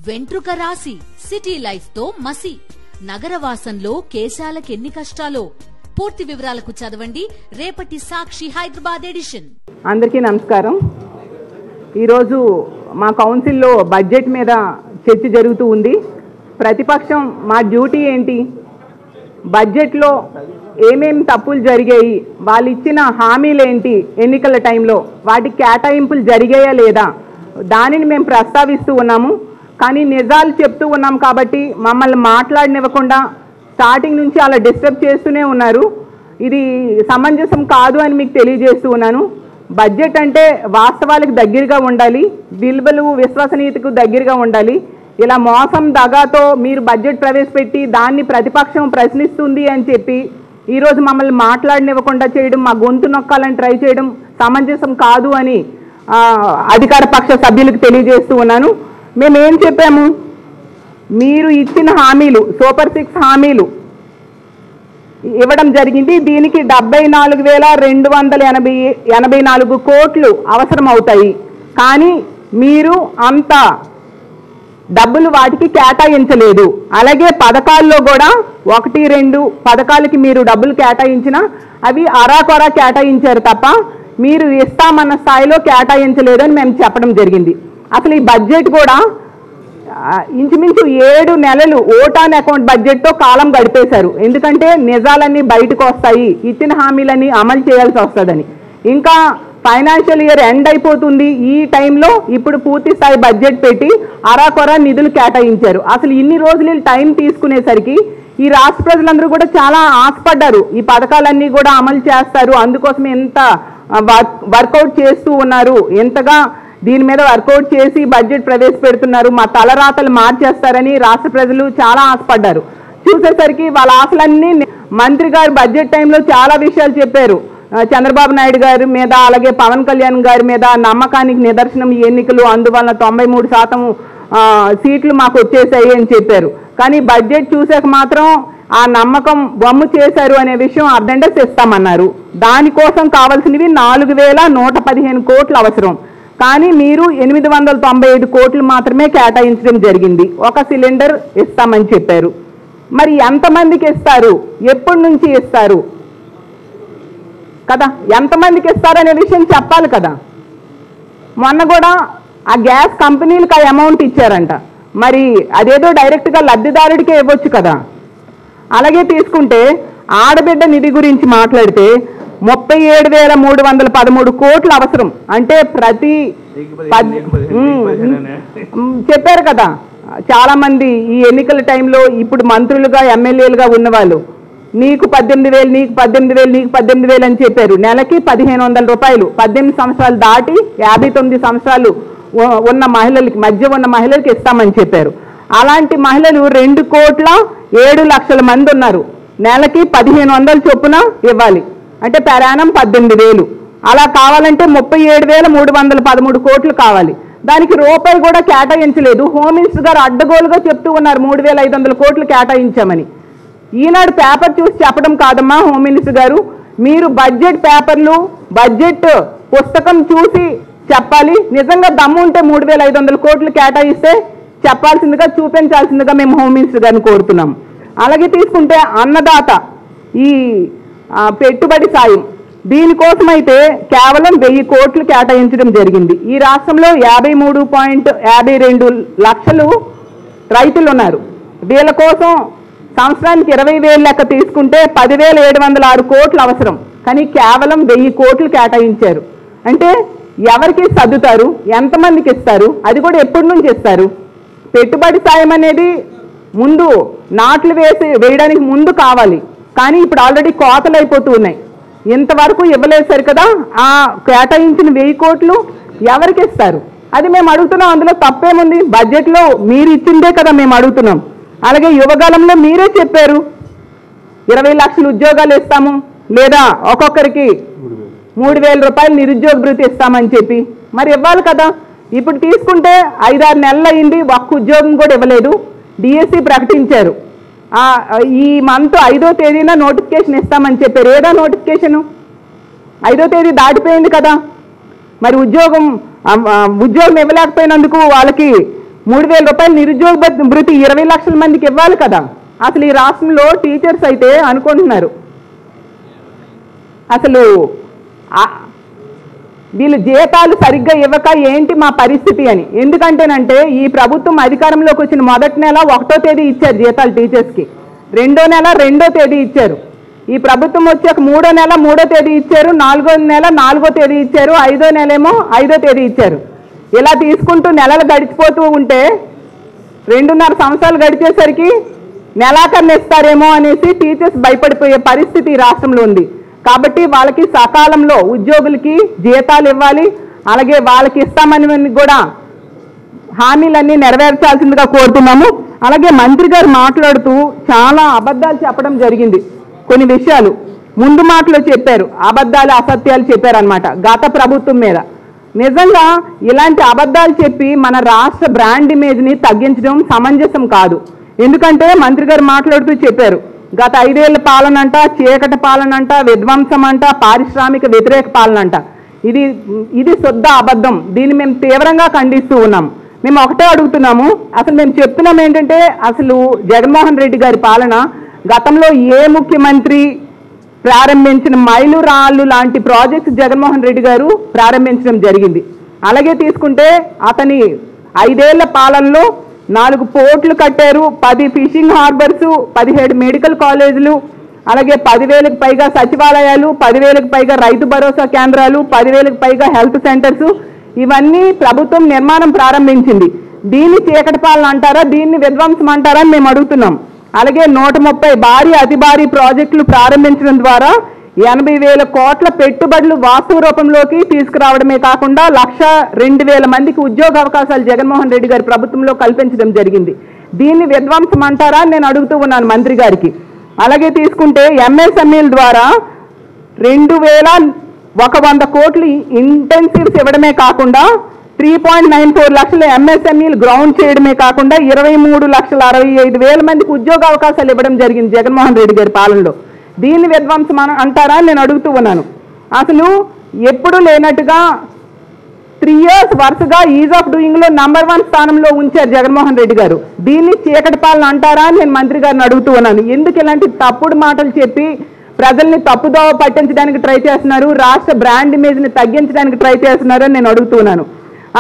వెంట్రుక రాసి city life తో మసి నగరవాసంలో కేశాలకెన్ని కష్టాలో పూర్తి వివరాలకు చదవండి రేపటి సాక్షి హైదరాబాద్ ఎడిషన్. అందరికీ నమస్కారం. ఈరోజు మా కౌన్సిల్లో బడ్జెట్ మీద చర్చ జరుగుతూ ఉంది. ప్రతిపక్షం మా డ్యూటీ ఏంటి, బడ్జెట్లో ఏమేమి తప్పులు జరిగాయి, వాళ్ళు ఇచ్చిన హామీలేంటి, ఎన్నికల టైంలో వాటికి కేటాయింపులు జరిగాయా లేదా, దానిని మేము ప్రస్తావిస్తూ ఉన్నాము. కానీ నిజాలు చెప్తూ ఉన్నాం కాబట్టి మమ్మల్ని మాట్లాడనివ్వకుండా స్టార్టింగ్ నుంచి అలా డిస్టర్బ్ చేస్తూనే ఉన్నారు. ఇది సమంజసం కాదు అని మీకు తెలియజేస్తూ ఉన్నాను. బడ్జెట్ అంటే వాస్తవాలకు దగ్గరగా ఉండాలి, విలువలు విశ్వసనీయతకు దగ్గరగా ఉండాలి. ఇలా మోసం దగాతో మీరు బడ్జెట్ ప్రవేశపెట్టి దాన్ని ప్రతిపక్షం ప్రశ్నిస్తుంది అని చెప్పి ఈరోజు మమ్మల్ని మాట్లాడనివ్వకుండా చేయడం, మా గొంతు నొక్కాలని ట్రై చేయడం సమంజసం కాదు అని అధికార పక్ష సభ్యులకు తెలియజేస్తూ ఉన్నాను. మేమేం చెప్పాము, మీరు ఇచ్చిన హామీలు సూపర్ 6 హామీలు ఇవ్వడం జరిగింది. దీనికి 74,284 కోట్లు అవసరం అవుతాయి. కానీ మీరు అంత డబ్బులు వాటికి కేటాయించలేదు. అలాగే పథకాల్లో కూడా 1-2 పథకాలకి మీరు డబ్బులు కేటాయించినా అవి అరాకొరా కేటాయించారు తప్ప మీరు ఇస్తామన్న స్థాయిలో కేటాయించలేదని మేము చెప్పడం జరిగింది. అసలు ఈ బడ్జెట్ కూడా ఇంచుమించు 7 నెలలు ఓటాన్ అకౌంట్ బడ్జెట్తో కాలం గడిపేశారు. ఎందుకంటే నిజాలన్నీ బయటకు వస్తాయి, ఇచ్చిన హామీలన్నీ అమలు చేయాల్సి వస్తుందని. ఇంకా ఫైనాన్షియల్ ఇయర్ ఎండ్ అయిపోతుంది. ఈ టైంలో ఇప్పుడు పూర్తి స్థాయి బడ్జెట్ పెట్టి అరాకొరా నిధులు కేటాయించారు. అసలు ఇన్ని రోజులు టైం తీసుకునేసరికి ఈ రాష్ట్ర ప్రజలందరూ కూడా చాలా ఆశపడ్డారు, ఈ పథకాలన్నీ కూడా అమలు చేస్తారు, అందుకోసం ఎంత వర్కౌట్ చేస్తూ ఉన్నారు, ఎంతగా దీని మీద వర్కౌట్ చేసి బడ్జెట్ ప్రవేశపెడుతున్నారు, మా తలరాతలు మార్చేస్తారని రాష్ట్ర ప్రజలు చాలా ఆశపడ్డారు. చూసేసరికి వాళ్ళ ఆశలన్నీ మంత్రి గారు బడ్జెట్ టైంలో చాలా విషయాలు చెప్పారు. చంద్రబాబు నాయుడు గారి మీద అలాగే పవన్ కళ్యాణ్ గారి మీద నమ్మకానికి నిదర్శనం ఈ ఎన్నికలు, అందువల్ల 93% సీట్లు మాకు వచ్చేసాయి అని చెప్పారు. కానీ బడ్జెట్ చూసాక మాత్రం ఆ నమ్మకం బొమ్ము చేశారు అనే విషయం అర్థండస్ ఇస్తామన్నారు. దానికోసం కావాల్సినవి 4,115 కోట్లు అవసరం. కానీ మీరు 895 కోట్లు మాత్రమే కేటాయించడం జరిగింది. ఒక సిలిండర్ ఇస్తామని చెప్పారు. మరి ఎంతమందికి ఇస్తారు, ఎప్పటి నుంచి ఇస్తారు కదా, ఎంతమందికి ఇస్తారనే విషయం చెప్పాలి కదా. మొన్న కూడా ఆ గ్యాస్ కంపెనీలకు ఆ అమౌంట్ ఇచ్చారంట, మరి అదేదో డైరెక్ట్గా లబ్ధిదారుడికే ఇవ్వచ్చు కదా. అలాగే తీసుకుంటే ఆడబిడ్డ నిధి గురించి మాట్లాడితే 37,313 కోట్లు అవసరం. అంటే ప్రతి చెప్పారు కదా చాలా మంది ఈ ఎన్నికల టైంలో ఇప్పుడు మంత్రులుగా ఎమ్మెల్యేలుగా ఉన్నవాళ్ళు, నీకు 18,000 నీకు 18,000 నీకు 18,000 అని చెప్పారు. నెలకి 1,500 రూపాయలు 18 సంవత్సరాలు దాటి 59 సంవత్సరాలు ఉన్న మహిళలకి, మధ్య ఉన్న మహిళలకి ఇస్తామని చెప్పారు. అలాంటి మహిళలు 2,07,00,000 మంది ఉన్నారు. నెలకి 1,500 చొప్పున ఇవ్వాలి, అంటే పెరానం 18,000. అలా కావాలంటే 37,313 కోట్లు కావాలి. దానికి రూపాయి కూడా కేటాయించలేదు. హోమ్ మినిస్టర్ గారు అడ్డగోలుగా చెప్తూ ఉన్నారు 3,500 కోట్లు కేటాయించామని. ఈనాడు పేపర్ చూసి చెప్పడం కాదమ్మా హోమ్ మినిస్టర్ గారు, మీరు బడ్జెట్ పేపర్లు బడ్జెట్ పుస్తకం చూసి చెప్పాలి. నిజంగా దమ్ము ఉంటే 3,500 కోట్లు కేటాయిస్తే చెప్పాల్సిందిగా, చూపించాల్సిందిగా మేము హోమ్ మినిస్టర్ గారిని కోరుతున్నాం. అలాగే తీసుకుంటే అన్నదాత ఈ పెట్టుబడి సాయం, దీనికోసమైతే కేవలం 1,000 కోట్లు కేటాయించడం జరిగింది. ఈ రాష్ట్రంలో 53.52 లక్షలు రైతులు ఉన్నారు. వీళ్ళ కోసం సంవత్సరానికి 20,000 లెక్క తీసుకుంటే 10,706 కోట్లు అవసరం. కానీ కేవలం 1,000 కోట్లు కేటాయించారు. అంటే ఎవరికి సర్దుతారు, ఎంతమందికి ఇస్తారు, అది కూడా ఎప్పటి నుంచి ఇస్తారు? పెట్టుబడి సాయం అనేది ముందు నాట్లు వేయడానికి ముందు కావాలి. కానీ ఇప్పుడు ఆల్రెడీ కోతలు అయిపోతూ ఉన్నాయి. ఇంతవరకు ఇవ్వలేదు సరి కదా. ఆ కేటాయించిన 1,000 కోట్లు ఎవరికి ఇస్తారు? అది మేము అడుగుతున్నాం. అందులో తప్పేముంది? బడ్జెట్లో మీరు ఇచ్చిందే కదా మేము అడుగుతున్నాం. అలాగే యువగలంలో మీరే చెప్పారు 20 లక్షల ఉద్యోగాలు ఇస్తాము, లేదా ఒక్కొక్కరికి 3,000 రూపాయలు నిరుద్యోగ భృతి ఇస్తామని చెప్పి మరి ఇవ్వాలి కదా. ఇప్పుడు తీసుకుంటే 5-6 నెలలు అయింది, ఒక్క ఉద్యోగం కూడా ఇవ్వలేదు. డిఎస్సి ప్రకటించారు, ఈ మంత్ 5వ తేదీన నోటిఫికేషన్ ఇస్తామని చెప్పారు. ఏదా నోటిఫికేషను? 5వ తేదీ దాటిపోయింది కదా. మరి ఉద్యోగం ఇవ్వలేకపోయినందుకు వాళ్ళకి 3,000 రూపాయలు నిరుద్యోగ భృతి 20 లక్షల మందికి ఇవ్వాలి కదా. అసలు ఈ రాష్ట్రంలో టీచర్స్ అయితే అనుకుంటున్నారు అసలు వీళ్ళు జీతాలు సరిగ్గా ఇవ్వక ఏంటి మా పరిస్థితి అని. ఎందుకంటేనంటే ఈ ప్రభుత్వం అధికారంలోకి వచ్చిన మొదటి నెల 1వ తేదీ ఇచ్చారు జీతాలు టీచర్స్కి, 2వ నెల 2వ తేదీ ఇచ్చారు, ఈ ప్రభుత్వం వచ్చాక 3వ నెల 3వ తేదీ ఇచ్చారు, 4వ నెల 4వ తేదీ ఇచ్చారు, 5వ నెల ఏమో 5వ తేదీ ఇచ్చారు. ఇలా తీసుకుంటూ నెలలు గడిచిపోతూ ఉంటే 2.5 సంవత్సరాలు గడిచేసరికి నెలాఖరున ఇస్తారేమో అనేసి టీచర్స్ భయపడిపోయే పరిస్థితి ఈ రాష్ట్రంలో ఉంది. కాబట్టి వాళ్ళకి సకాలంలో ఉద్యోగులకి జీతాలు ఇవ్వాలి, అలాగే వాళ్ళకి ఇస్తామని కూడా హామీలన్నీ నెరవేర్చాల్సిందిగా కోరుతున్నాము. అలాగే మంత్రి గారు మాట్లాడుతూ చాలా అబద్ధాలు చెప్పడం జరిగింది. కొన్ని విషయాలు ముందు మాటలో చెప్పారు, అబద్ధాలు అసత్యాలు చెప్పారనమాట గత ప్రభుత్వం మీద. నిజంగా ఇలాంటి అబద్ధాలు చెప్పి మన రాష్ట్ర బ్రాండ్ ఇమేజ్ని తగ్గించడం సమంజసం కాదు. ఎందుకంటే మంత్రి గారు మాట్లాడుతూ చెప్పారు గత 5 ఏళ్ల పాలన అంట, చీకటి పాలన అంట, విధ్వంసం అంట, పారిశ్రామిక వ్యతిరేక పాలన అంట. ఇది శుద్ధ అబద్ధం. దీన్ని మేము తీవ్రంగా ఖండిస్తూ ఉన్నాం. మేము ఒకటే అడుగుతున్నాము, అసలు మేము చెప్తున్నాం ఏంటంటే అసలు జగన్మోహన్ రెడ్డి గారి పాలన గతంలో ఏ ముఖ్యమంత్రి ప్రారంభించిన మైలురాళ్ళు లాంటి ప్రాజెక్ట్స్ జగన్మోహన్ రెడ్డి గారు ప్రారంభించడం జరిగింది. అలాగే తీసుకుంటే అతని 5 ఏళ్ల పాలనలో 4 పోర్ట్లు కట్టారు, 10 ఫిషింగ్ హార్బర్స్, 17 మెడికల్ కాలేజీలు, అలాగే 10,000కి పైగా సచివాలయాలు, 10,000కి పైగా రైతు భరోసా కేంద్రాలు, 10,000కి పైగా హెల్త్ సెంటర్స్, ఇవన్నీ ప్రభుత్వం నిర్మాణం ప్రారంభించింది. దీన్ని చీకటి పాలన అంటారా, దీన్ని విధ్వంసం అంటారా అని మేము అడుగుతున్నాం. అలాగే 130 భారీ అతి భారీ ప్రాజెక్టులు ప్రారంభించడం ద్వారా 80,000 కోట్ల పెట్టుబడులు వాస్తవ రూపంలోకి తీసుకురావడమే కాకుండా 1,02,000 మందికి ఉద్యోగ అవకాశాలు జగన్మోహన్ రెడ్డి గారి ప్రభుత్వంలో కల్పించడం జరిగింది. దీన్ని విధ్వంసం అంటారా నేను అడుగుతూ ఉన్నాను మంత్రి గారికి. అలాగే తీసుకుంటే ఎంఎస్ఎంఈల ద్వారా 2,100 కోట్లు ఇంటెన్సివ్స్ ఇవ్వడమే కాకుండా 3.94 లక్షల ఎంఎస్ఎంఈలు గ్రౌండ్ చేయడమే కాకుండా 23,65,000 మందికి ఉద్యోగ అవకాశాలు ఇవ్వడం జరిగింది జగన్మోహన్ రెడ్డి గారి పాలనలో. దీన్ని విధ్వంసం అంటారా నేను అడుగుతూ ఉన్నాను. అసలు ఎప్పుడు లేనట్టుగా 3 years వరుసగా ఈజ్ ఆఫ్ డూయింగ్లో నంబర్ 1 స్థానంలో ఉంచారు జగన్మోహన్ రెడ్డి గారు. దీన్ని చీకటి పాలన అంటారా నేను మంత్రి గారిని అడుగుతూ ఉన్నాను. ఎందుకు ఇలాంటి తప్పుడు మాటలు చెప్పి ప్రజల్ని తప్పుదోవ పట్టించడానికి ట్రై చేస్తున్నారు, రాష్ట్ర బ్రాండ్ ఇమేజ్ని తగ్గించడానికి ట్రై చేస్తున్నారు అని నేను అడుగుతున్నాను.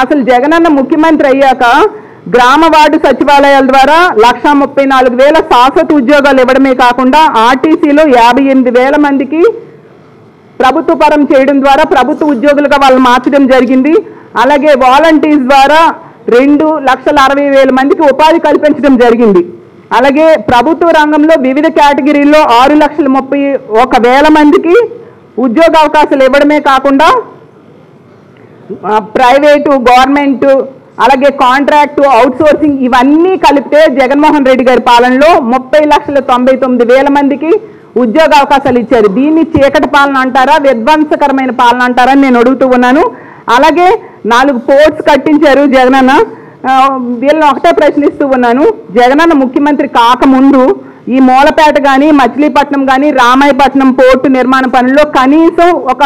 అసలు జగనన్న ముఖ్యమంత్రి అయ్యాక గ్రామ వార్డు సచివాలయాల ద్వారా 1,34,000 శాశ్వత ఉద్యోగాలు ఇవ్వడమే కాకుండా ఆర్టీసీలో 58,000 మందికి ప్రభుత్వ పరం చేయడం ద్వారా ప్రభుత్వ ఉద్యోగులుగా వాళ్ళు మార్చడం జరిగింది. అలాగే వాలంటీర్స్ ద్వారా 2,60,000 మందికి ఉపాధి కల్పించడం జరిగింది. అలాగే ప్రభుత్వ రంగంలో వివిధ కేటగిరీల్లో 6,31,000 మందికి ఉద్యోగ అవకాశాలు ఇవ్వడమే కాకుండా ప్రైవేటు, గవర్నమెంట్, అలాగే కాంట్రాక్టు, అవుట్సోర్సింగ్ ఇవన్నీ కలిపితే జగన్మోహన్ రెడ్డి గారి పాలనలో 30,99,000 మందికి ఉద్యోగ అవకాశాలు ఇచ్చారు. దీన్ని చీకటి పాలన అంటారా, విధ్వంసకరమైన పాలన అంటారా అని నేను అడుగుతూ ఉన్నాను. అలాగే 4 పోర్ట్స్ కట్టించారు జగనన్న. వీళ్ళని ఒకటే ప్రశ్నిస్తూ ఉన్నాను, జగనన్న ముఖ్యమంత్రి కాకముందు ఈ మూలపేట కానీ, మచిలీపట్నం కానీ, రామాయపట్నం పోర్టు నిర్మాణ పనుల్లో కనీసం ఒక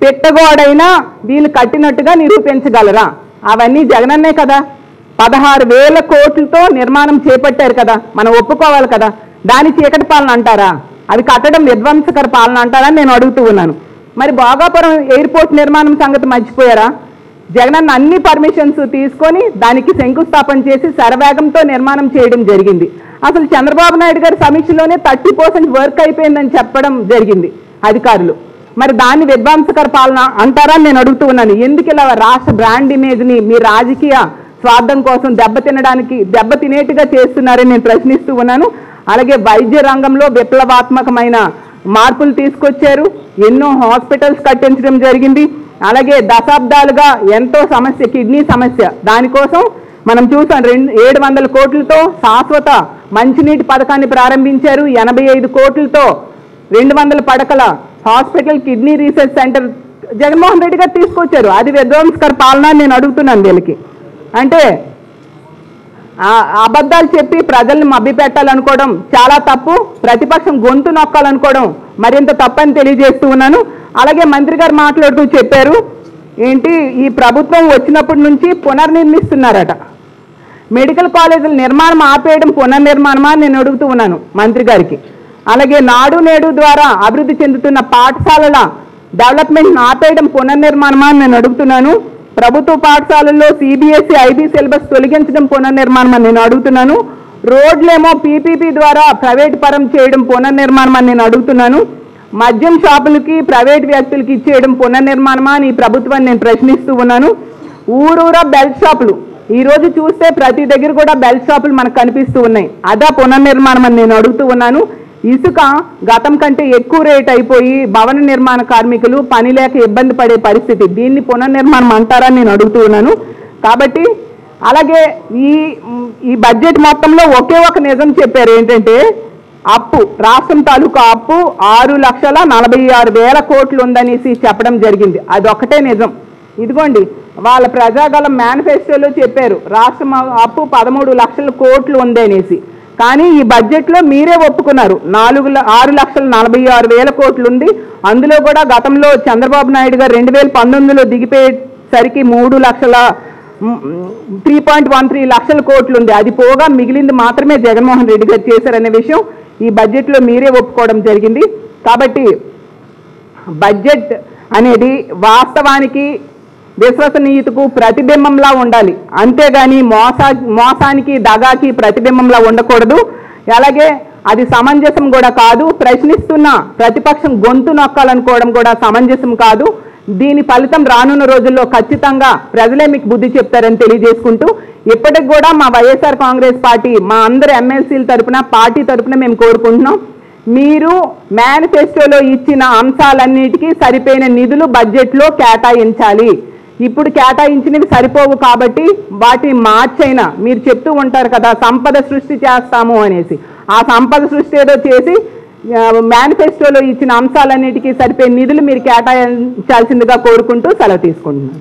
పెట్టగోడైనా వీళ్ళు కట్టినట్టుగా నిరూపించగలరా? అవన్నీ జగనన్నే కదా. 16,000 కోట్లతో నిర్మాణం చేపట్టారు కదా, మనం ఒప్పుకోవాలి కదా. దాని చీకటి పాలన అంటారా, అది కట్టడం విధ్వంసకర పాలన అంటారా నేను అడుగుతూ ఉన్నాను. మరి భోగాపురం ఎయిర్పోర్ట్ నిర్మాణం సంగతి మర్చిపోయారా? జగనన్న అన్ని పర్మిషన్స్ తీసుకొని దానికి శంకుస్థాపన చేసి శరవేగంతో నిర్మాణం చేయడం జరిగింది. అసలు చంద్రబాబు నాయుడు గారి సమీక్షలోనే 30% వర్క్ అయిపోయిందని చెప్పడం జరిగింది అధికారులు. మరి దాన్ని విధ్వంసకర పాలన అంటారా నేను అడుగుతూ ఉన్నాను. ఎందుకు ఇలా రాష్ట్ర బ్రాండ్ ఇమేజ్ని మీ రాజకీయ స్వార్థం కోసం దెబ్బతినేట్టుగా చేస్తున్నారని నేను ప్రశ్నిస్తూ ఉన్నాను. అలాగే వైద్య రంగంలో విప్లవాత్మకమైన మార్పులు తీసుకొచ్చారు, ఎన్నో హాస్పిటల్స్ కట్టించడం జరిగింది. అలాగే దశాబ్దాలుగా ఎంతో సమస్య, కిడ్నీ సమస్య, దానికోసం మనం చూసాం 700 కోట్లతో శాశ్వత మంచినీటి పథకాన్ని ప్రారంభించారు. 85 కోట్లతో 200 పడకల hospital kidney research centre Jaganmohan Reddy గారు తీసుకొచ్చారు. అది విధ్వంసకర పాలన నేను అడుగుతున్నాను. వీళ్ళకి అంటే అబద్ధాలు చెప్పి ప్రజల్ని మభ్యపెట్టాలనుకోవడం చాలా తప్పు, ప్రతిపక్షం గొంతు నొక్కాలనుకోవడం మరింత తప్పని తెలియజేస్తూ ఉన్నాను. అలాగే మంత్రి గారు మాట్లాడుతూ చెప్పారు ఏంటి, ఈ ప్రభుత్వం వచ్చినప్పటి నుంచి పునర్నిర్మిస్తున్నారట. మెడికల్ కాలేజీల నిర్మాణం ఆపేయడం పునర్నిర్మాణమా నేను అడుగుతూ ఉన్నాను మంత్రి గారికి. అలాగే నాడు నేడు ద్వారా అభివృద్ధి చెందుతున్న పాఠశాలల డెవలప్మెంట్ ఆపేయడం పునర్నిర్మాణమా నేను అడుగుతున్నాను. ప్రభుత్వ పాఠశాలల్లో సిబిఎస్ఈ ఐబీ సిలబస్ తొలగించడం పునర్నిర్మాణం అని నేను అడుగుతున్నాను. రోడ్లేమో పీపీపీ ద్వారా ప్రైవేట్ పరం చేయడం పునర్నిర్మాణం అని నేను అడుగుతున్నాను. మద్యం షాపులకి ప్రైవేట్ వ్యక్తులకి ఇచ్చేయడం పునర్నిర్మాణమా అని ఈ ప్రభుత్వాన్ని నేను ప్రశ్నిస్తూ ఉన్నాను. ఊరూరా బెల్ట్ షాపులు ఈరోజు చూస్తే ప్రతి దగ్గర కూడా బెల్ట్ షాపులు మనకు కనిపిస్తూ ఉన్నాయి. అదా పునర్నిర్మాణం అని నేను అడుగుతూ ఉన్నాను. ఇసుక గతం కంటే ఎక్కువ రేట్ అయిపోయి భవన నిర్మాణ కార్మికులు పని లేక ఇబ్బంది పడే పరిస్థితి, దీన్ని పునర్నిర్మాణం అంటారని నేను అడుగుతూ ఉన్నాను. కాబట్టి అలాగే ఈ బడ్జెట్ మొత్తంలో ఒకే ఒక నిజం చెప్పారు, ఏంటంటే అప్పు, రాష్ట్రం తాలూకా అప్పు 6,46,000 కోట్లు ఉందనేసి చెప్పడం జరిగింది. అదొక్కటే నిజం. ఇదిగోండి వాళ్ళ ప్రజాగళం మేనిఫెస్టోలో చెప్పారు రాష్ట్రం అప్పు 13 లక్షల కోట్లు ఉంది అనేసి. కానీ ఈ బడ్జెట్లో మీరే ఒప్పుకున్నారు 6,46,000 కోట్లు ఉంది. అందులో కూడా గతంలో చంద్రబాబు నాయుడు గారు 2019లో దిగిపోయేసరికి 3.13 లక్షల కోట్లు ఉంది. అది పోగా మిగిలింది మాత్రమే జగన్మోహన్ రెడ్డి గారు చేశారనే విషయం ఈ బడ్జెట్లో మీరే ఒప్పుకోవడం జరిగింది. కాబట్టి బడ్జెట్ అనేది వాస్తవానికి విశ్వసనీయతకు ప్రతిబింబంలా ఉండాలి, అంతేగాని మోసానికి దగాకి ప్రతిబింబంలా ఉండకూడదు. అలాగే అది సమంజసం కూడా కాదు. ప్రశ్నిస్తున్న ప్రతిపక్షం గొంతు నొక్కాలనుకోవడం కూడా సమంజసం కాదు. దీని ఫలితం రానున్న రోజుల్లో ఖచ్చితంగా ప్రజలే మీకు బుద్ధి చెప్తారని తెలియజేసుకుంటూ, ఇప్పటికి కూడా మా వైఎస్ఆర్ కాంగ్రెస్ పార్టీ మా అందరు ఎమ్మెల్సీల తరఫున పార్టీ తరఫున మేము కోరుకుంటున్నాం, మీరు మేనిఫెస్టోలో ఇచ్చిన అంశాలన్నిటికీ సరిపోయిన నిధులు బడ్జెట్లో కేటాయించాలి. ఇప్పుడు కేటాయించినవి సరిపోవు కాబట్టి వాటిని మార్చైనా, మీరు చెప్తూ ఉంటారు కదా సంపద సృష్టి చేస్తాము అనేసి, ఆ సంపద సృష్టి ఏదో చేసి మేనిఫెస్టోలో ఇచ్చిన అంశాలన్నిటికీ సరిపోయే నిధులు మీరు కేటాయించాల్సిందిగా కోరుకుంటూ సెలవు తీసుకుంటున్నాను.